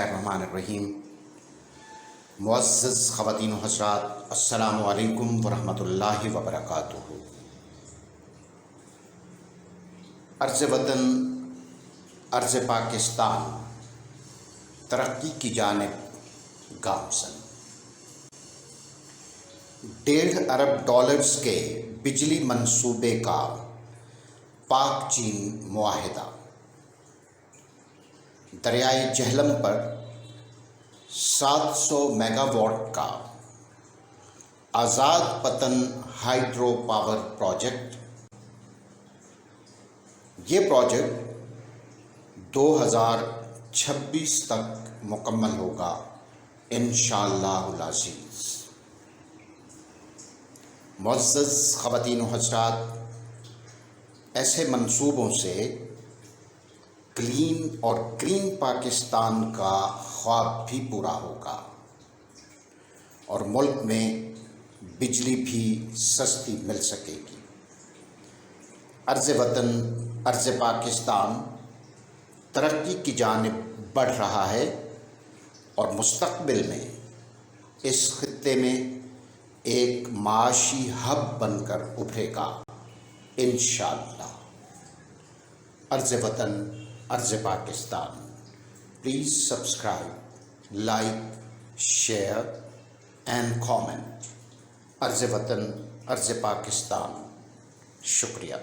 الرحمن الرحیم۔ معزز خواتین و حضرات، السلام علیکم ورحمۃ اللہ وبرکاتہ۔ عرض وطن، عرض پاکستان، ترقی کی جانب گامزن۔ $1.5 ارب کے بجلی منصوبے کا پاک چین معاہدہ۔ دریائے جہلم پر 700 میگا واٹ کا آزاد پتن ہائیڈرو پاور پروجیکٹ۔ یہ پروجیکٹ 2026 تک مکمل ہوگا انشاءاللہ العزیز۔ معزز خواتین و حضرات، ایسے منصوبوں سے کلین اور گرین پاکستان کا خواب بھی پورا ہوگا اور ملک میں بجلی بھی سستی مل سکے گی۔ عرض وطن، عرض پاکستان ترقی کی جانب بڑھ رہا ہے اور مستقبل میں اس خطے میں ایک معاشی ہب بن کر ابھرے گا انشاءاللہ۔ عرض وطن، عرض Pakistan, please subscribe, like, share and comment. عرض وطن، عرض پاکستان، شکریہ۔